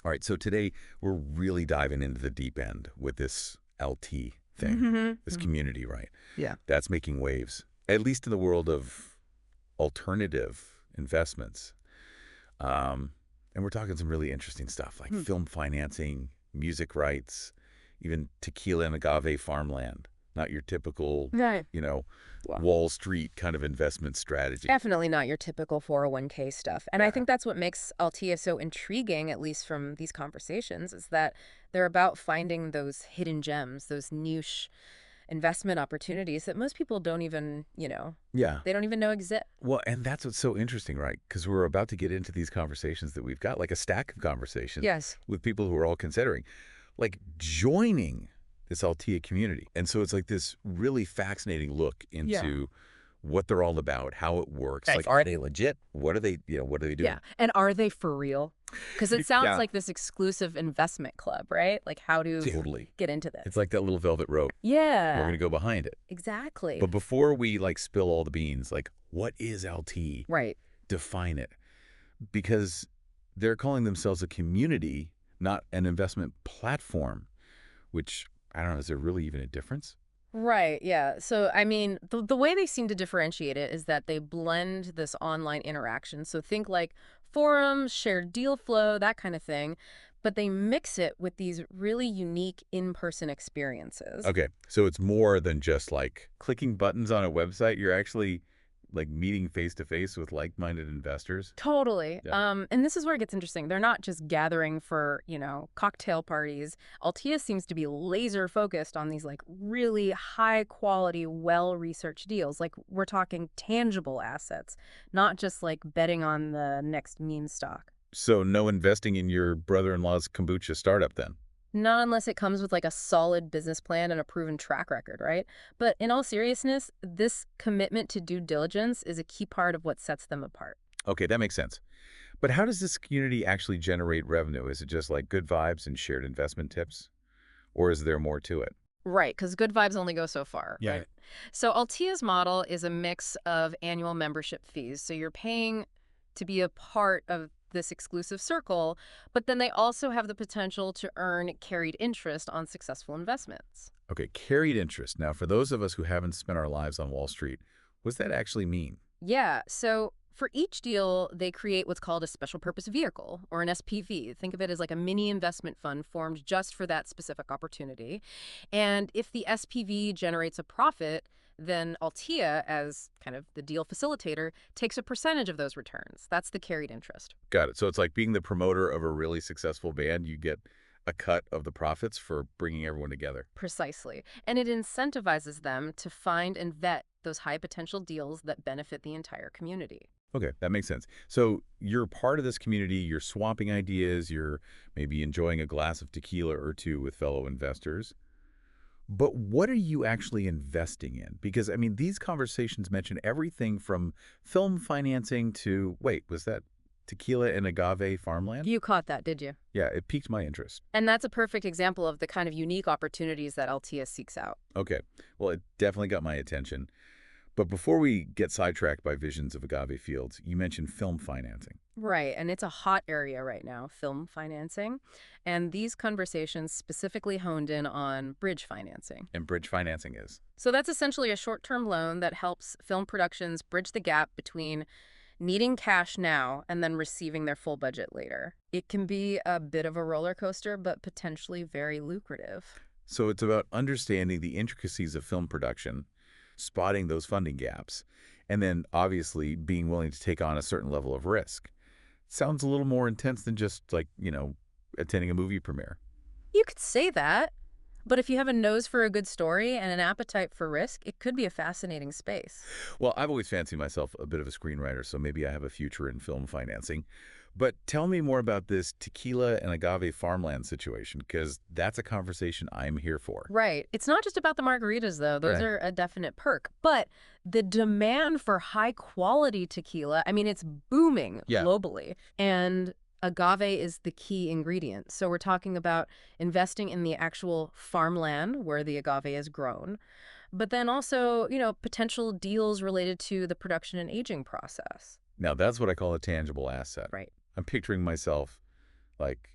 All right, so today we're really diving into the deep end with this LT thing, this Mm-hmm. community, right? Yeah. That's making waves, at least in the world of alternative investments. Um, and we're talking some really interesting stuff like Hmm. film financing, music rights, even tequila and agave farmland. Not your typical, Right. you know, Wow. Wall Street kind of investment strategy. Definitely not your typical 401k stuff. And I Yeah. think that's what makes Altea so intriguing, at least from these conversations, is that they're about finding those hidden gems, those niche investment opportunities that most people don't even, Yeah. they don't even know exist. Well, and that's what's so interesting, right? Because we're about to get into these conversations that we've got, like a stack of conversations Yes. with people who are all considering, like joining this Altea community. And so it's like this really fascinating look Yeah. into what they're all about, how it works. Right. Like, are they legit? What are they, what are they Yeah. doing? And are they for real? Because it sounds Yeah, like this exclusive investment club, right? Like how to totally. get into It's this. like that little velvet rope. We're going Yeah, to go behind it. exactly. But before we like spill all the beans, like what is LT? Right. Define it. Because they're calling themselves a community, not an investment platform, which I don't know, is there really even a difference? Right, yeah. So, I mean, the way they seem to differentiate it is that they blend this online interaction. So think like forums, shared deal flow, that kind of thing, but they mix it with these really unique in-person experiences. Okay, so it's more than just like clicking buttons on a website. You're actually like meeting face to face with like-minded investors. Totally. Yeah. And this is where it gets interesting. They're not just gathering for, cocktail parties. Altea seems to be laser focused on these like really high quality, well-researched deals. Like we're talking tangible assets, not just like betting on the next meme stock. So no investing in your brother-in-law's kombucha startup then. Not unless it comes with like a solid business plan and a proven track record, right? But in all seriousness, this commitment to due diligence is a key part of what sets them apart. Okay, that makes sense. But how does this community actually generate revenue? Is it just like good vibes and shared investment tips? Or is there more to it? Right, because good vibes only go so far, Yeah. right? So Altea's model is a mix of annual membership fees. So you're paying to be a part of this exclusive circle, but then they also have the potential to earn carried interest on successful investments. Okay, carried interest. Now, for those of us who haven't spent our lives on Wall Street, what does that actually mean? Yeah, so for each deal, they create what's called a special purpose vehicle or an SPV. Think of it as like a mini investment fund formed just for that specific opportunity. And if the SPV generates a profit, then Altea, as kind of the deal facilitator, takes a percentage of those returns. That's the carried interest. Got it. So it's like being the promoter of a really successful band. You get a cut of the profits for bringing everyone together. Precisely. And it incentivizes them to find and vet those high potential deals that benefit the entire community. Okay, that makes sense. So you're part of this community. You're swapping ideas. You're maybe enjoying a glass of tequila or two with fellow investors. But what are you actually investing in? Because, I mean, these conversations mention everything from film financing to, wait, was that tequila and agave farmland? You caught that, did you? Yeah, it piqued my interest. And that's a perfect example of the kind of unique opportunities that Altea seeks out. Okay, well, it definitely got my attention. But before we get sidetracked by visions of agave fields, you mentioned film financing. Right, and it's a hot area right now, film financing. And these conversations specifically honed in on bridge financing. And bridge financing is. So that's essentially a short-term loan that helps film productions bridge the gap between needing cash now and then receiving their full budget later. It can be a bit of a roller coaster, but potentially very lucrative. So it's about understanding the intricacies of film production, spotting those funding gaps, and then obviously being willing to take on a certain level of risk. Sounds a little more intense than just like, attending a movie premiere. You could say that, but if you have a nose for a good story and an appetite for risk, it could be a fascinating space. Well, I've always fancied myself a bit of a screenwriter, so maybe I have a future in film financing. But tell me more about this tequila and agave farmland situation, because that's a conversation I'm here for. Right. It's not just about the margaritas, though. Those Right. are a definite perk. But the demand for high quality tequila, I mean, it's booming Yeah. globally. And agave is the key ingredient. So we're talking about investing in the actual farmland where the agave is grown, but then also, potential deals related to the production and aging process. Now, that's what I call a tangible asset. Right. I'm picturing myself like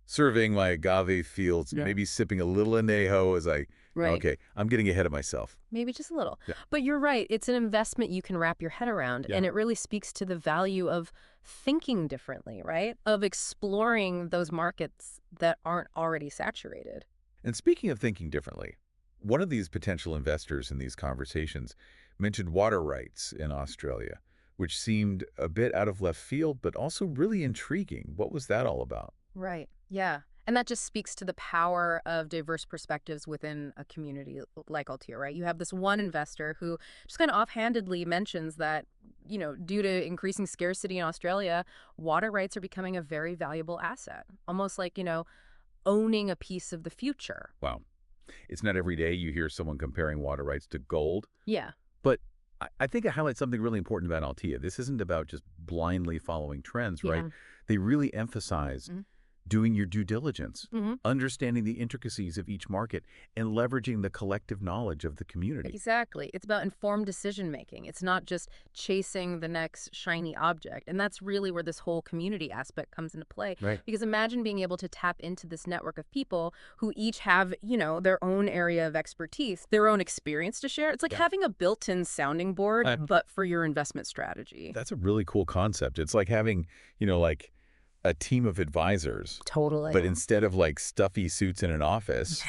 Surveying my agave fields, Yeah. maybe sipping a little añejo as Right. okay, I'm getting ahead of myself. Maybe just a little. Yeah. But you're right. It's an investment you can wrap your head around. Yeah. And it really speaks to the value of thinking differently, right? Of exploring those markets that aren't already saturated. And speaking of thinking differently, one of these potential investors in these conversations mentioned water rights in Australia, which seemed a bit out of left field, but also really intriguing. What was that all about? Right. Yeah. And that just speaks to the power of diverse perspectives within a community like Altea, right? You have this one investor who just kind of offhandedly mentions that, due to increasing scarcity in Australia, water rights are becoming a very valuable asset, almost like, owning a piece of the future. Wow. It's not every day you hear someone comparing water rights to gold, Yeah. but I think it highlights something really important about Altea. This isn't about just blindly following trends, right? Yeah. They really emphasize doing your due diligence, Mm-hmm. understanding the intricacies of each market, and leveraging the collective knowledge of the community. Exactly. It's about informed decision making. It's not just chasing the next shiny object. And that's really where this whole community aspect comes into play. Right. Because imagine being able to tap into this network of people who each have, their own area of expertise, their own experience to share. It's like Yeah. having a built-in sounding board, Uh, but for your investment strategy. That's a really cool concept. It's like having, like a team of advisors, Totally. but instead of like stuffy suits in an office,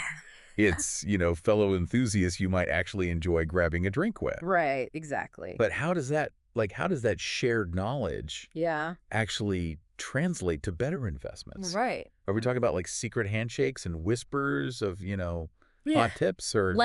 it's, fellow enthusiasts you might actually enjoy grabbing a drink with. Right, exactly. But how does that shared knowledge Yeah, actually translate to better investments? right. Are we talking about like secret handshakes and whispers of, Yeah. hot tips or?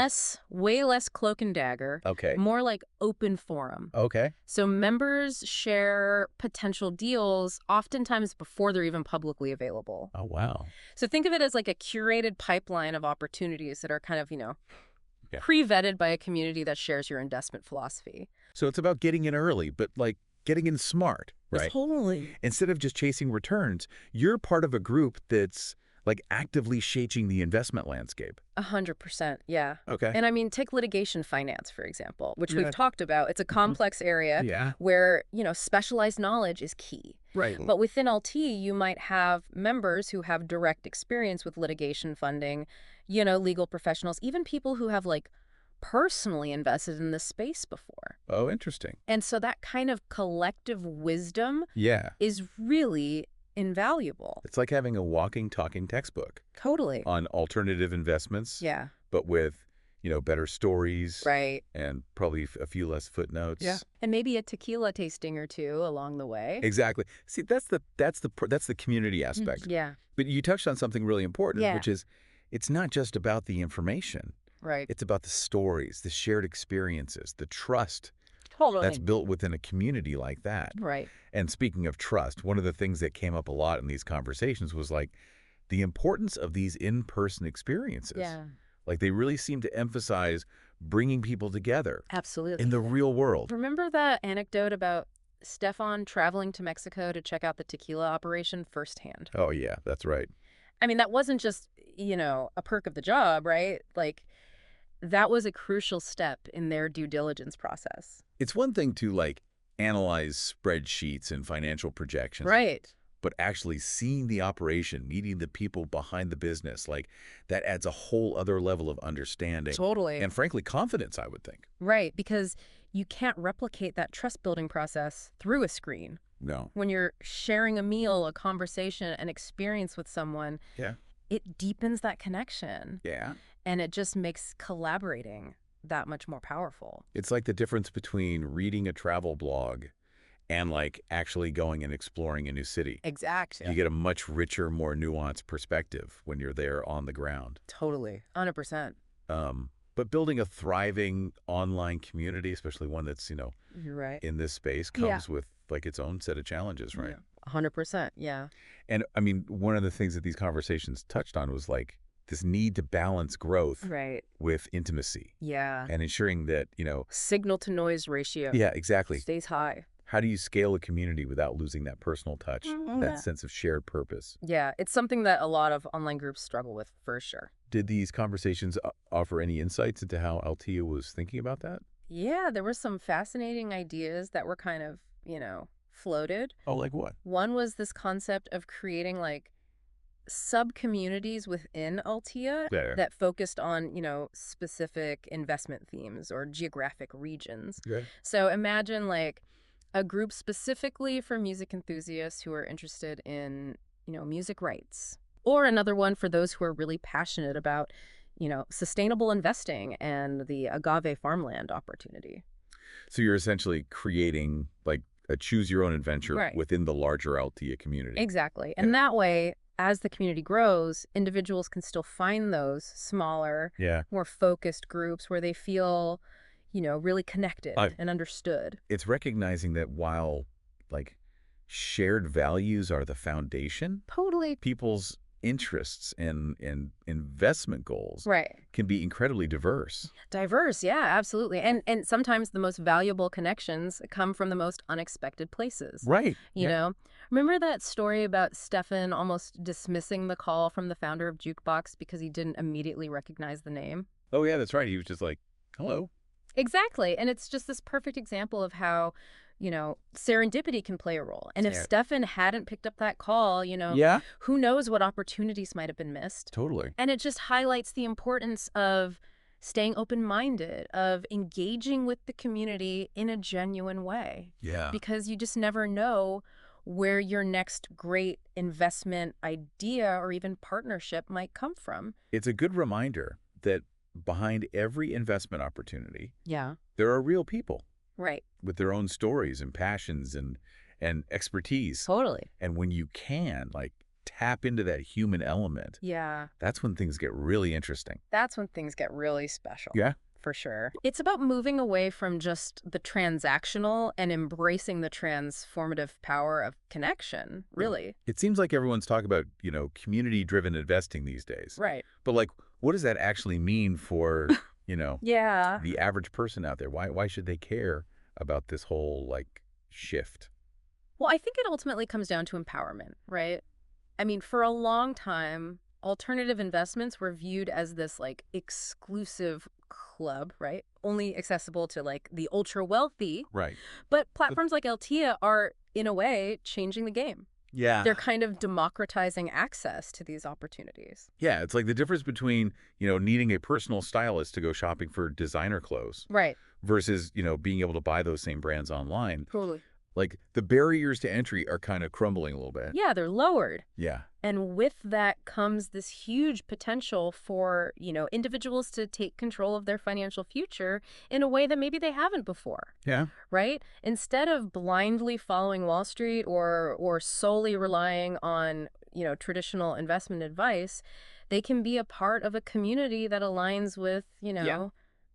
Way less cloak and dagger, Okay. more like open forum. Okay. So members share potential deals oftentimes before they're even publicly available. Oh, wow. So think of it as like a curated pipeline of opportunities that are kind of, Yeah. pre-vetted by a community that shares your investment philosophy. So it's about getting in early, but like getting in smart, right? Totally. Instead of just chasing returns, you're part of a group that's like actively shaping the investment landscape. 100%, yeah. Okay. And I mean, take litigation finance, for example, which Yeah. we've talked about. It's a complex area Yeah. where, specialized knowledge is key. Right. But within LT, you might have members who have direct experience with litigation funding, legal professionals, even people who have like personally invested in this space before. Oh, interesting. And so that kind of collective wisdom Yeah. is really invaluable. It's like having a walking, talking textbook Totally. on alternative investments, Yeah. but with, better stories Right. and probably a few less footnotes. Yeah. And maybe a tequila tasting or two along the way. Exactly. See, that's the community aspect. Yeah. But you touched on something really important, Yeah. which is it's not just about the information. Right. It's about the stories, the shared experiences, the trust Totally. that's built within a community like that. Right. And speaking of trust, one of the things that came up a lot in these conversations was like the importance of these in-person experiences. Yeah. Like they really seem to emphasize bringing people together Absolutely. in the real world. Remember that anecdote about Stefan traveling to Mexico to check out the tequila operation firsthand? Oh, yeah, that's right. I mean, that wasn't just, a perk of the job, right? Like, that was a crucial step in their due diligence process. It's one thing to like analyze spreadsheets and financial projections. Right. But actually seeing the operation, meeting the people behind the business, like that adds a whole other level of understanding. Totally. And frankly, confidence, I would think. Right, because you can't replicate that trust-building process through a screen. No. When you're sharing a meal, a conversation, an experience with someone, Yeah. it deepens that connection. Yeah. And it just makes collaborating that much more powerful. It's like the difference between reading a travel blog and like actually going and exploring a new city. Exactly. You get a much richer, more nuanced perspective when you're there on the ground. Totally. 100%. But building a thriving online community, especially one that's, You're right. in this space, comes with like its own set of challenges, right? 100%. Yeah. And I mean, one of the things that these conversations touched on was like this need to balance growth Right. with intimacy Yeah. and ensuring that, Signal to noise ratio. yeah, exactly. Stays high. How do you scale a community without losing that personal touch, that sense of shared purpose? Yeah. It's something that a lot of online groups struggle with for sure. Did these conversations offer any insights into how Altea was thinking about that? Yeah. There were some fascinating ideas that were kind of, floated. Oh, like what? One was this concept of creating like sub-communities within Altea Yeah. that focused on, specific investment themes or geographic regions. Okay. So imagine like a group specifically for music enthusiasts who are interested in, music rights, or another one for those who are really passionate about, sustainable investing and the agave farmland opportunity. So you're essentially creating like a choose your own adventure Right. within the larger Altea community. Exactly. Yeah. And that way, as the community grows, individuals can still find those smaller, Yeah. more focused groups where they feel, really I connected and understood. It's recognizing that while like shared values are the foundation, Totally. people's interests and investment goals Right. can be incredibly diverse. Diverse, yeah, absolutely. And sometimes the most valuable connections come from the most unexpected places. Right. You know, remember that story about Stefan almost dismissing the call from the founder of Jukebox because he didn't immediately recognize the name? Oh, yeah, that's right. He was just like, hello. Exactly. And it's just this perfect example of how, serendipity can play a role. And if Yeah. Stefan hadn't picked up that call, Yeah, who knows what opportunities might have been missed. totally. And it just highlights the importance of staying open-minded, of engaging with the community in a genuine way. Yeah. Because you just never know where your next great investment idea or even partnership might come from. It's a good reminder that behind every investment opportunity, Yeah. there are real people Right. with their own stories and passions and expertise. Totally. And when you can, like, tap into that human element, Yeah. that's when things get really interesting. That's when things get really special. Yeah. For sure. It's about moving away from just the transactional and embracing the transformative power of connection, really. It seems like everyone's talking about, community-driven investing these days. Right. But, like, what does that actually mean for, Yeah. the average person out there? Why should they care about this whole, like, shift? Well, I think it ultimately comes down to empowerment, right? I mean, for a long time, alternative investments were viewed as this like exclusive club, right? Only accessible to like the ultra wealthy. Right. But platforms like Altea are, in a way, changing the game. Yeah. They're kind of democratizing access to these opportunities. Yeah, it's like the difference between, needing a personal stylist to go shopping for designer clothes Right. versus, being able to buy those same brands online. Totally. Like, the barriers to entry are kind of crumbling a little bit. Yeah, they're lowered. Yeah. And with that comes this huge potential for, individuals to take control of their financial future in a way that maybe they haven't before, Yeah. right? Instead of blindly following Wall Street or solely relying on, traditional investment advice, they can be a part of a community that aligns with, Yeah.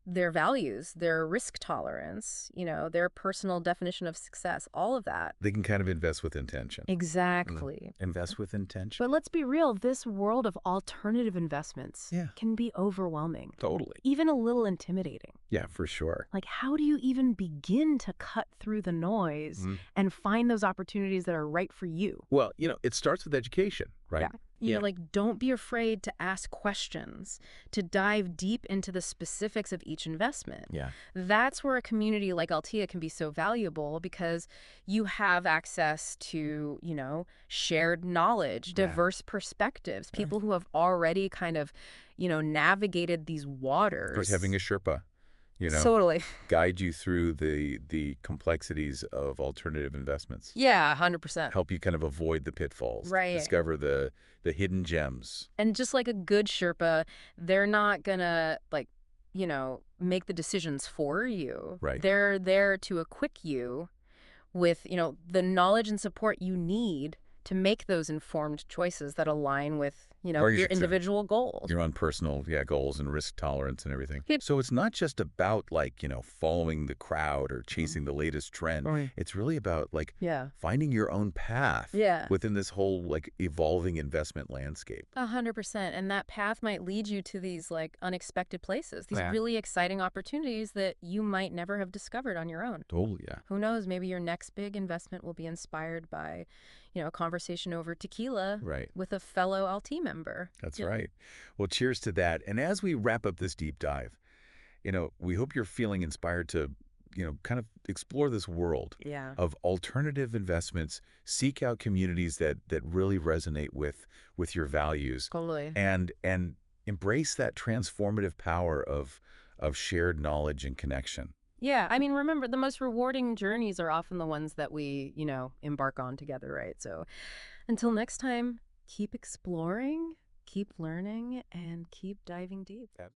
their values, their risk tolerance, their personal definition of success, all of that. They can kind of invest with intention. Exactly. Invest with intention. But let's be real, this world of alternative investments Yeah. can be overwhelming, Totally. even a little intimidating. Yeah, for sure. Like, how do you even begin to cut through the noise and find those opportunities that are right for you? Well, it starts with education, right? Yeah. Don't be afraid to ask questions, to dive deep into the specifics of each investment. Yeah. That's where a community like Altea can be so valuable because you have access to, shared knowledge, diverse perspectives, people who have already kind of, navigated these waters. Of course, having a Sherpa, Totally. guide you through the complexities of alternative investments. Yeah, 100%. Help you kind of avoid the pitfalls. Right. Discover the hidden gems. And just like a good Sherpa, they're not gonna make the decisions for you. Right. They're there to equip you with, the knowledge and support you need to make those informed choices that align with, Or your individual goals. Your own personal goals and risk tolerance and everything. Yep. So it's not just about following the crowd or chasing the latest trend. Right. It's really about Yeah. finding your own path Yeah. within this whole evolving investment landscape. 100%. And that path might lead you to these unexpected places, these Yeah. really exciting opportunities that you might never have discovered on your own. Totally, yeah. Who knows, maybe your next big investment will be inspired by, a conversation over tequila Right. with a fellow Altea member. That's Yeah. right. Well, cheers to that. And as we wrap up this deep dive, we hope you're feeling inspired to, kind of explore this world Yeah. of alternative investments, seek out communities that really resonate with your values, Totally. and embrace that transformative power of shared knowledge and connection. Yeah, I mean, remember, the most rewarding journeys are often the ones that we, embark on together, right? So until next time, keep exploring, keep learning, and keep diving deep.